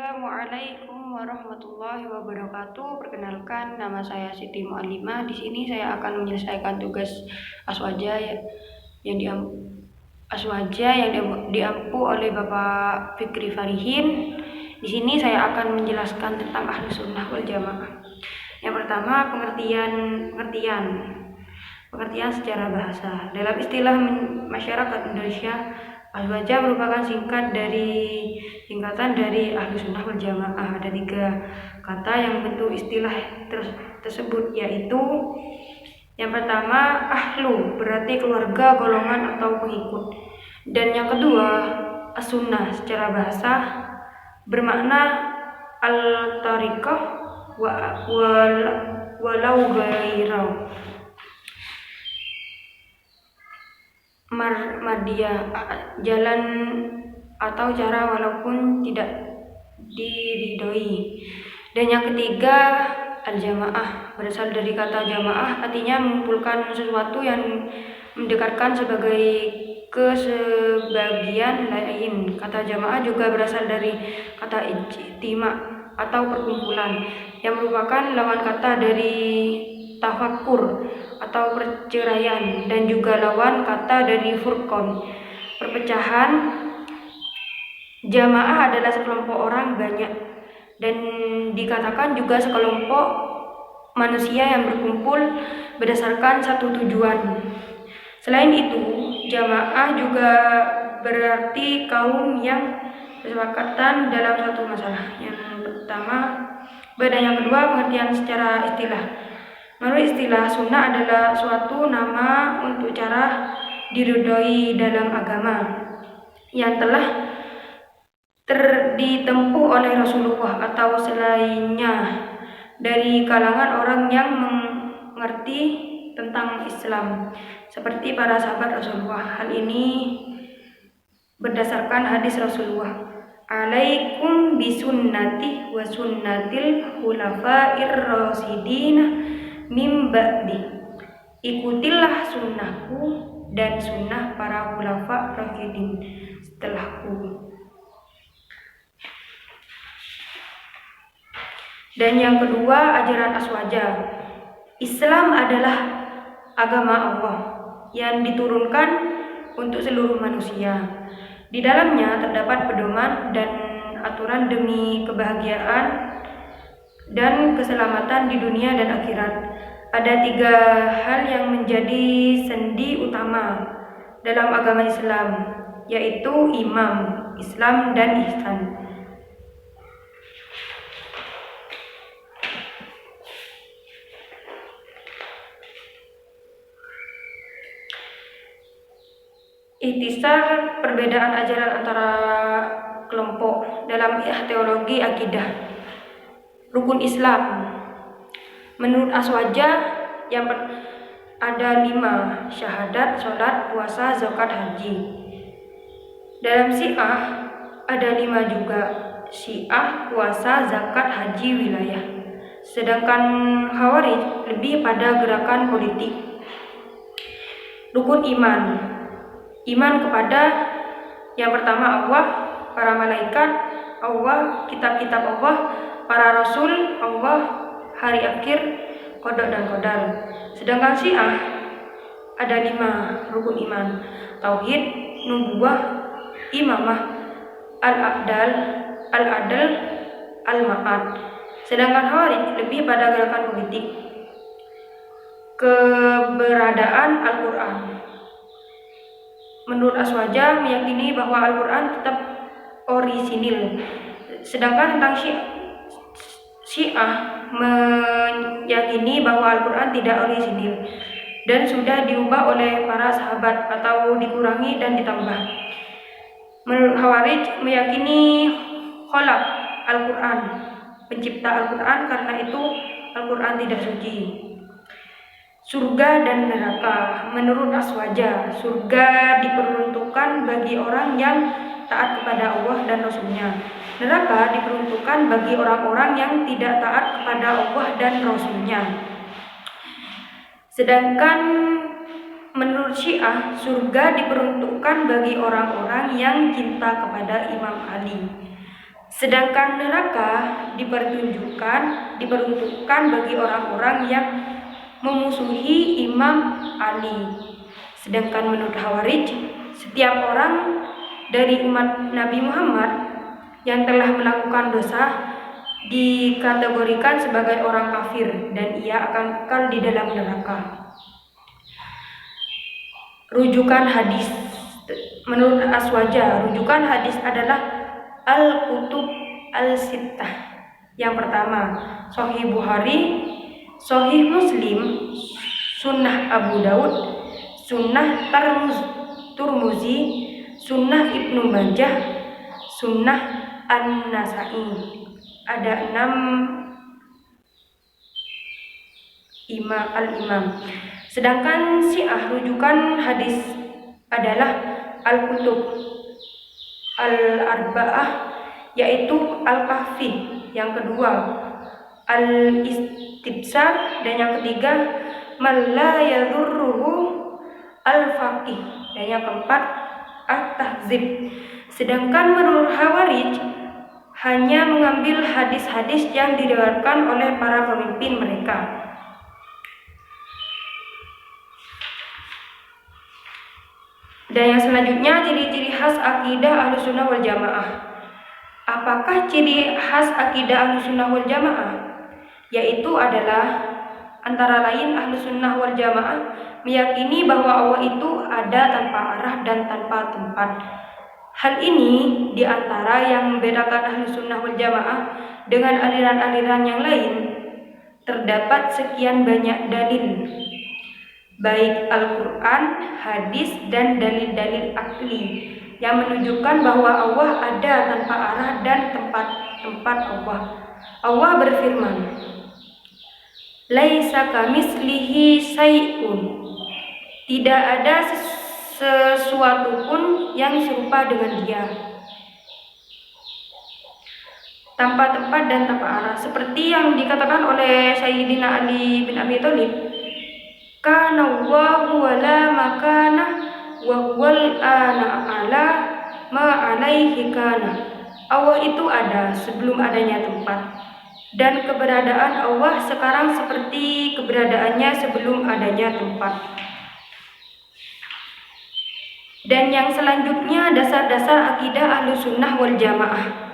Assalamualaikum warahmatullahi wabarakatuh. Perkenalkan, nama saya Siti Mu'alimah. Di sini saya akan menyelesaikan tugas aswaja yang diampu oleh Bapak Fikri Farihin. Di sini saya akan menjelaskan tentang Ahlus Sunnah wal Jamaah. Yang pertama, pengertian secara bahasa. Dalam istilah masyarakat Indonesia, aswaja merupakan singkatan dari Ahlus Sunnah wal Jamaah. Ada 3 kata yang bentuk istilah tersebut, yaitu yang pertama, ahlu, berarti keluarga, golongan, atau pengikut. Dan yang kedua, as-sunnah, secara bahasa bermakna al-tariqah walau ghairau, mardia, jalan atau cara walaupun tidak diridhoi. Dan yang ketiga, al-jamaah, berasal dari kata jamaah, artinya mengumpulkan sesuatu yang mendekatkan ke sebagian lain. Kata jamaah juga berasal dari kata ijtima atau perkumpulan, yang merupakan lawan kata dari tafakkur atau perceraian, dan juga lawan kata dari furqan, perpecahan. Jamaah adalah sekelompok orang banyak, dan dikatakan juga sekelompok manusia yang berkumpul berdasarkan satu tujuan. Selain itu, jamaah juga berarti kaum yang bersepakatan dalam suatu masalah. Yang pertama, dan yang kedua, pengertian secara istilah. Menurut istilah, sunnah adalah suatu nama untuk cara diridhoi dalam agama yang telah ditempuh oleh Rasulullah atau selainnya dari kalangan orang yang mengerti tentang Islam, seperti para sahabat Rasulullah. Hal ini berdasarkan hadis Rasulullah, alaikum bisunnati wa sunnatil khulafa'ir rasyidin min ba'di, ikutilah sunnahku dan sunnah para khulafa rasyidin setelahku. Dan yang kedua, ajaran aswaja. Islam adalah agama Allah yang diturunkan untuk seluruh manusia. Di dalamnya terdapat pedoman dan aturan demi kebahagiaan dan keselamatan di dunia dan akhirat. Ada 3 hal yang menjadi sendi utama dalam agama Islam, yaitu iman, Islam, dan ihsan. Ikhtisar perbedaan ajaran antara kelompok dalam teologi akidah. Rukun Islam. Menurut aswaja ada 5: syahadat, sholat, puasa, zakat, haji. Dalam Syiah ada 5 juga: Syiah, puasa, zakat, haji, wilayah. Sedangkan Khawarij lebih pada gerakan politik. Rukun iman. Iman kepada yang pertama Allah, para malaikat Allah, kitab-kitab Allah, para rasul Allah, hari akhir, qada dan qadar. Sedangkan Syiah ada 5 rukun iman: tauhid, nubuwah, imamah, al-adl, al-ma'ad. Sedangkan Khawarij lebih pada gerakan politik. Keberadaan Al-Quran. Menurut aswaja meyakini bahwa Al-Quran tetap orisinil. Sedangkan tentang Syiah meyakini bahwa Al-Quran tidak orisinil dan sudah diubah oleh para sahabat atau dikurangi dan ditambah. Menurut Khawarij meyakini khalaq Al-Quran, pencipta Al-Quran, karena itu Al-Quran tidak suci. Surga dan neraka. Menurut aswaja, surga diperuntukkan bagi orang yang taat kepada Allah dan Rasulnya. Neraka diperuntukkan bagi orang-orang yang tidak taat kepada Allah dan Rasulnya. Sedangkan menurut Syiah, surga diperuntukkan bagi orang-orang yang cinta kepada Imam Ali. Sedangkan neraka diperuntukkan bagi orang-orang yang memusuhi Imam Ali. Sedangkan menurut Khawarij, setiap orang dari umat Nabi Muhammad yang telah melakukan dosa dikategorikan sebagai orang kafir dan ia akan kekal di dalam neraka. Rujukan hadis menurut Aswaja, rujukan hadis adalah Al-Kutub Al-Sittah. Yang pertama, Sahih Bukhari, Sahih Muslim, Sunnah Abu Daud, Sunnah Turmuzi, Sunnah Ibnu Majah, Sunnah An-Nasa'i. Ada 6 al-imam. Sedangkan Syiah rujukan hadis adalah Al-Kutub Al-Arba'ah, yaitu Al-Kahfi, yang kedua Al-Istibsar, dan yang ketiga Man la yadurruhu Al-Faqih, dan yang keempat At-Tahzib. Sedangkan menurut Khawarij hanya mengambil hadis-hadis yang diriwayatkan oleh para pemimpin mereka. Dan yang selanjutnya, ciri-ciri khas akidah Ahlussunnah wal Jamaah. Apakah ciri khas akidah Ahlussunnah wal Jamaah? Yaitu adalah antara lain Ahlussunnah wal Jamaah meyakini bahwa Allah itu ada tanpa arah dan tanpa tempat. Hal ini diantara yang membedakan Ahlussunnah wal Jamaah dengan aliran-aliran yang lain. Terdapat sekian banyak dalil, baik Al-Quran, hadis, dan dalil-dalil akli yang menunjukkan bahwa Allah ada tanpa arah dan tempat-tempat Allah. Allah berfirman, Laisa kamislihi syai'un. Tidak ada sesuatu pun yang serupa dengan Dia. Tanpa tempat dan tanpa arah, seperti yang dikatakan oleh Sayyidina Ali bin Abi Thalib, Kana Allahu wa la makana wa huwal ana ala ma alaihi kana. Allah itu ada sebelum adanya tempat, dan keberadaan Allah sekarang seperti keberadaannya sebelum adanya tempat. Dan yang selanjutnya, dasar-dasar akidah Ahlussunnah wal Jamaah.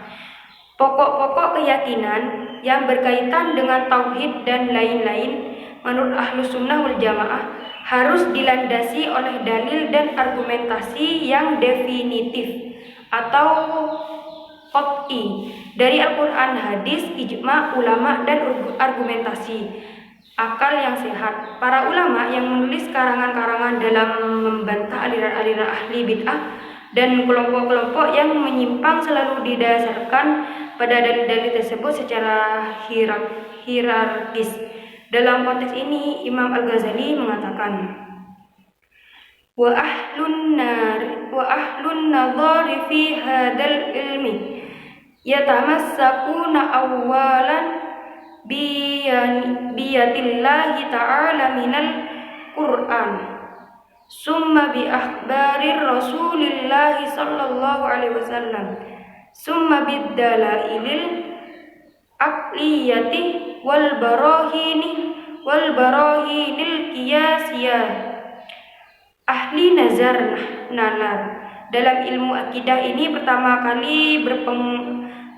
Pokok-pokok keyakinan yang berkaitan dengan tauhid dan lain-lain menurut Ahlussunnah wal Jamaah harus dilandasi oleh dalil dan argumentasi yang definitif atau qat'i dari Al-Quran, hadis, ijma' ulama, dan argumentasi akal yang sehat. Para ulama yang menulis karangan-karangan dalam membantah aliran-aliran ahli bid'ah dan kelompok-kelompok yang menyimpang selalu didasarkan pada dalil-dalil tersebut secara hierarkis. Dalam konteks ini, Imam Al-Ghazali mengatakan, wa ahlun nadhari fi hadal ilmi yatamassakuna awwalan biyatillahi ta'ala minal Qur'an, summa bi akhbarir Rasulillahi sallallahu alaihi wasallam, summa bid dalailil aqliyati wal barahinil qiyasiyah. Ahli nalar dalam ilmu akidah ini pertama kali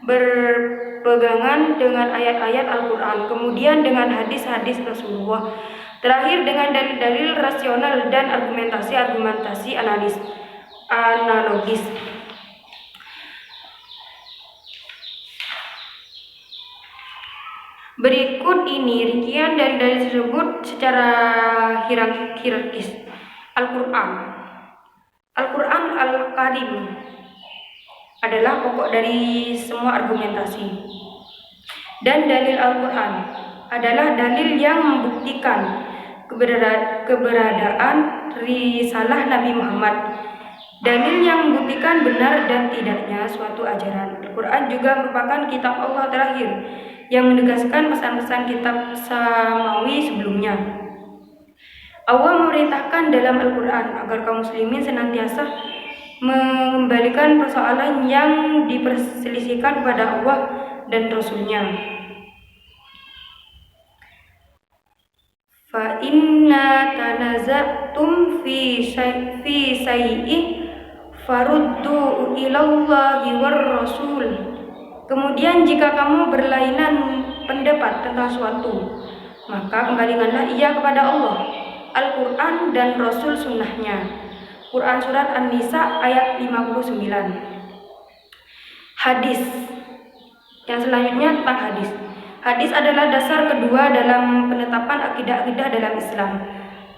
berpegangan dengan ayat-ayat Al-Quran, kemudian dengan hadis-hadis Rasulullah, terakhir dengan dalil-dalil rasional dan argumentasi analogis. Berikut ini rincian dalil-dalil tersebut secara hierarkis. Al-Quran Al-Karim adalah pokok dari semua argumentasi, dan dalil Al-Quran adalah dalil yang membuktikan keberadaan risalah Nabi Muhammad, dalil yang membuktikan benar dan tidaknya suatu ajaran. Al-Quran juga merupakan kitab Allah terakhir yang menegaskan pesan-pesan kitab samawi sebelumnya. Allah memerintahkan dalam Al-Quran agar kaum muslimin senantiasa mengembalikan persoalan yang diperselisihkan kepada Allah dan Rasul-Nya. Fa inna tanaza'tum fi syai'in faruddu ilallahi war rasul. Kemudian jika kamu berlainan pendapat tentang suatu, maka kembalikanlah ia kepada Allah, Al-Quran dan Rasul sunnahnya. Quran Surat An-Nisa ayat 59. Hadis. Yang selanjutnya tentang hadis. Hadis adalah dasar kedua dalam penetapan akidah-akidah dalam Islam.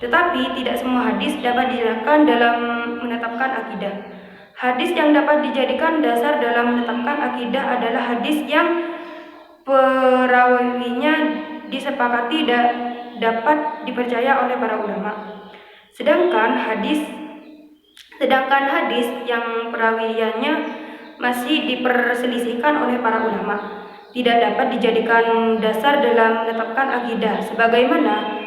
Tetapi tidak semua hadis dapat dijadikan dalam menetapkan akidah. Hadis yang dapat dijadikan dasar dalam menetapkan akidah adalah hadis yang perawinya disepakati dapat dipercaya oleh para ulama. Sedangkan hadis yang perawiannya masih diperselisihkan oleh para ulama tidak dapat dijadikan dasar dalam menetapkan akidah, sebagaimana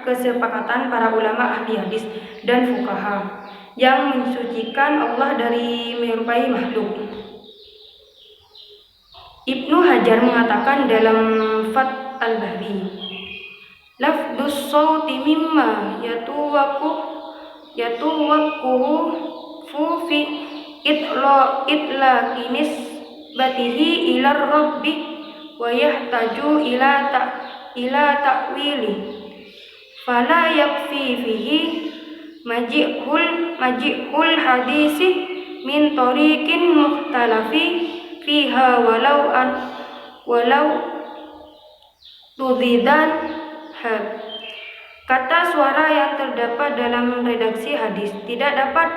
kesepakatan para ulama ahli hadis dan fuqaha yang mensucikan Allah dari menyerupai makhluk. Ibnu Hajar mengatakan dalam Fath al-Bari, lafdus sawti mimma yatuwakkuhu fi itlaqinis batihi ilar rabbi wa yahtaju ila ta'wili fala yakfi fihi maji'ul hadisi min tariqin mukhtalafi fiha walau tudidan had. Kata suara yang terdapat dalam redaksi hadis tidak dapat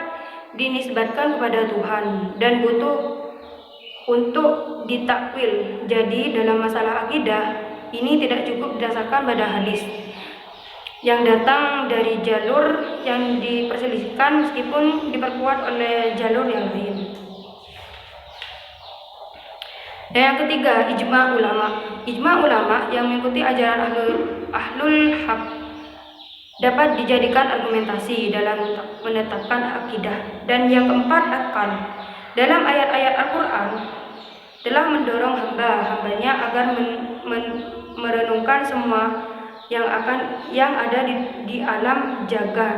dinisbatkan kepada Tuhan dan butuh untuk ditakwil. Jadi dalam masalah akidah ini tidak cukup didasarkan pada hadis yang datang dari jalur yang diperselisihkan meskipun diperkuat oleh jalur yang lain. Dan yang ketiga, ijma ulama. Ijma ulama yang mengikuti ajaran ahlul haq dapat dijadikan argumentasi dalam menetapkan akidah. Dan yang keempat, akal. Dalam ayat-ayat Al-Quran telah mendorong hamba-hambanya agar merenungkan semua yang ada di alam jagat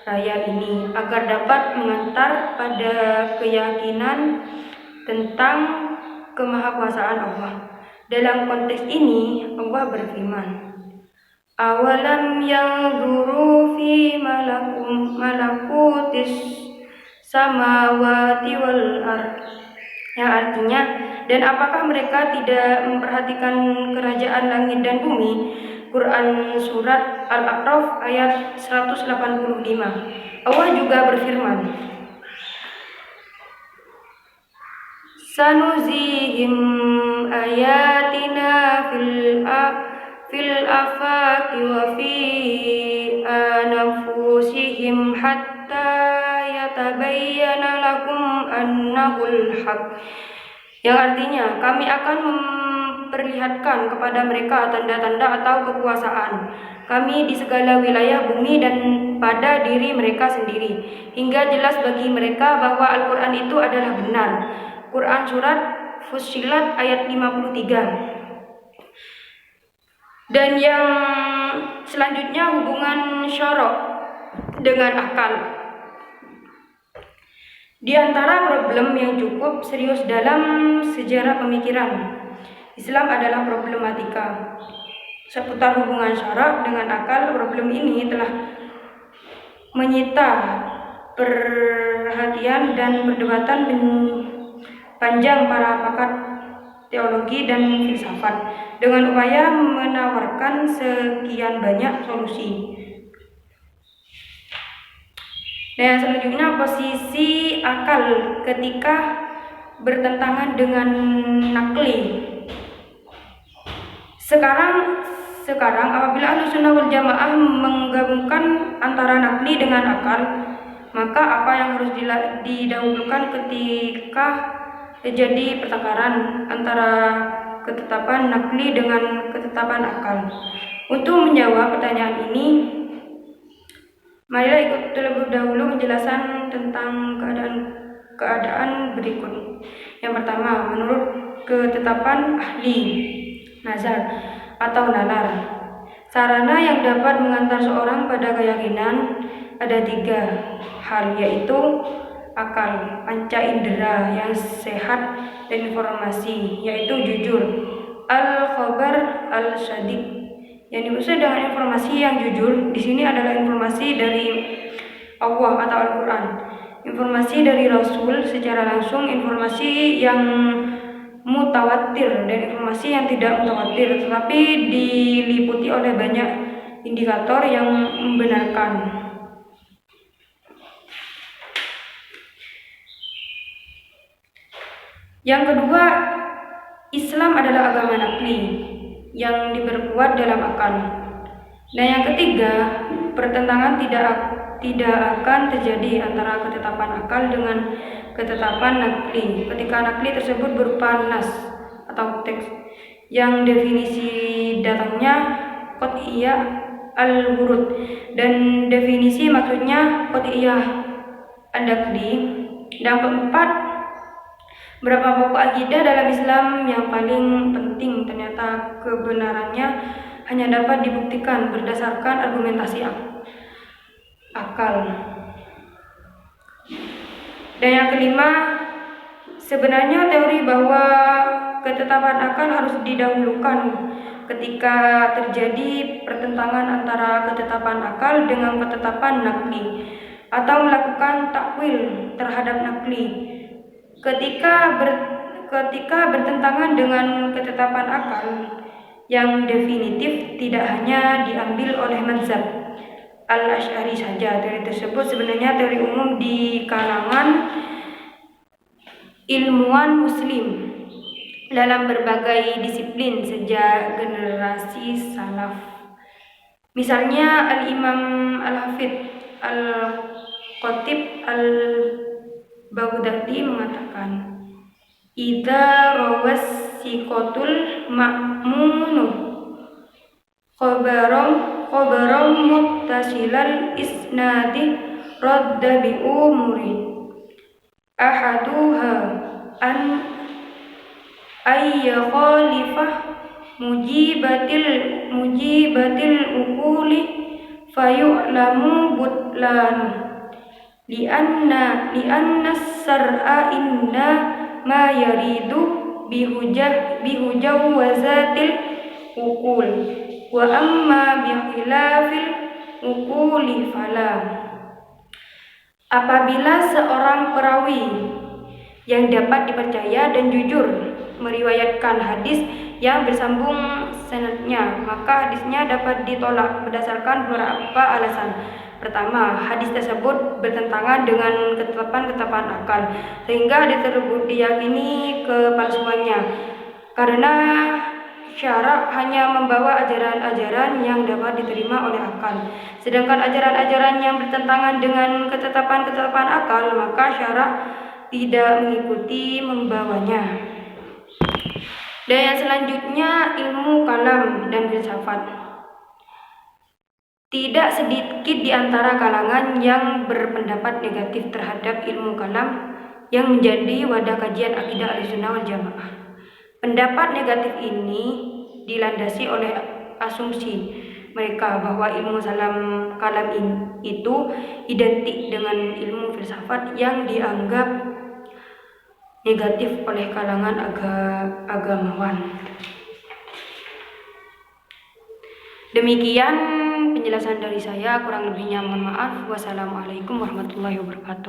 raya ini agar dapat mengantar pada keyakinan tentang kemahakuasaan Allah. Dalam konteks ini Allah berfirman, awalam yanzuru fi malakutis samawati wal ard, yang artinya, dan apakah mereka tidak memperhatikan kerajaan langit dan bumi? Quran Surat Al-A'raf ayat 185. Allah juga berfirman, sanuzihim ayatina fil afaqi wa fi anfusihim hatta yatabayyana lakum annahul haq, yang artinya kami akan memperlihatkan kepada mereka tanda-tanda atau kekuasaan kami di segala wilayah bumi dan pada diri mereka sendiri, hingga jelas bagi mereka bahwa Al-Quran itu adalah benar. Quran Surat Fussilat ayat 53. Dan yang selanjutnya, hubungan syara' dengan akal. Di antara problem yang cukup serius dalam sejarah pemikiran Islam adalah problematika seputar hubungan syara' dengan akal. Problem ini telah menyita perhatian dan perdebatan panjang para pakar teologi dan filsafat dengan upaya menawarkan sekian banyak solusi. Nah, yang selanjutnya, posisi akal ketika bertentangan dengan nakli. Sekarang apabila Ahlussunnah wal Jamaah menggabungkan antara nakli dengan akal, maka apa yang harus didahulukan ketika terjadi pertengkaran antara ketetapan nakli dengan ketetapan akal? Untuk menjawab pertanyaan ini, Marilah ikut terlebih dahulu penjelasan tentang keadaan berikut. Yang pertama, menurut ketetapan ahli nazar atau nalar, sarana yang dapat mengantar seorang pada keyakinan ada 3 hal, yaitu akal, panca indera yang sehat, dan informasi, yaitu jujur, al-khabar al-shadiq. Yang dimaksud dengan informasi yang jujur di sini adalah informasi dari Allah atau Al-Quran, informasi dari Rasul secara langsung, informasi yang mutawatir dan informasi yang tidak mutawatir tetapi diliputi oleh banyak indikator yang membenarkan. Yang kedua, Islam adalah agama nakli yang diperkuat dalam akal. Dan yang ketiga, pertentangan tidak akan terjadi antara ketetapan akal dengan ketetapan nakli ketika nakli tersebut berupa nas atau teks yang definisi datangnya qat'iyah al-wurud dan definisi maksudnya qat'iyah an-nakli. Dan keempat, berapa pokok akidah dalam Islam yang paling penting ternyata kebenarannya hanya dapat dibuktikan berdasarkan argumentasi akal. Dan yang kelima, sebenarnya teori bahwa ketetapan akal harus didahulukan ketika terjadi pertentangan antara ketetapan akal dengan ketetapan nakli atau melakukan takwil terhadap nakli. Ketika bertentangan dengan ketetapan akal yang definitif tidak hanya diambil oleh mazhab Al-Asy'ari saja. Teori tersebut sebenarnya teori umum di kalangan ilmuwan muslim dalam berbagai disiplin sejak generasi salaf. Misalnya Al-Imam Al-Hafidh Al-Khatib Al-Baghdadi mengatakan, idza rawas siqatul ma'munu khabaram muttasilal isnadi radda bi umuri ahaduha an ayya khalifah mujibatil ukuli fayu'lamu butlanu lianna sar'a inna ma yaridu bihujawazatil ukul wa amma bihilafil ukuli fala. Apabila seorang perawi yang dapat dipercaya dan jujur meriwayatkan hadis yang bersambung sanadnya, maka hadisnya dapat ditolak berdasarkan beberapa alasan. Pertama, hadis tersebut bertentangan dengan ketetapan akal sehingga hadis tersebut diyakini kepalsuannya, karena syarak hanya membawa ajaran-ajaran yang dapat diterima oleh akal. Sedangkan ajaran-ajaran yang bertentangan dengan ketetapan akal, maka syarak tidak mengikuti membawanya. Dan yang selanjutnya, ilmu kalam dan filsafat. Tidak sedikit di antara kalangan yang berpendapat negatif terhadap ilmu kalam yang menjadi wadah kajian akidah Ahlussunnah wal Jamaah. Pendapat negatif ini dilandasi oleh asumsi mereka bahwa ilmu kalam itu identik dengan ilmu filsafat yang dianggap negatif oleh kalangan agamawan. Demikian penjelasan dari saya, kurang lebihnya mohon maaf. Wassalamualaikum warahmatullahi wabarakatuh.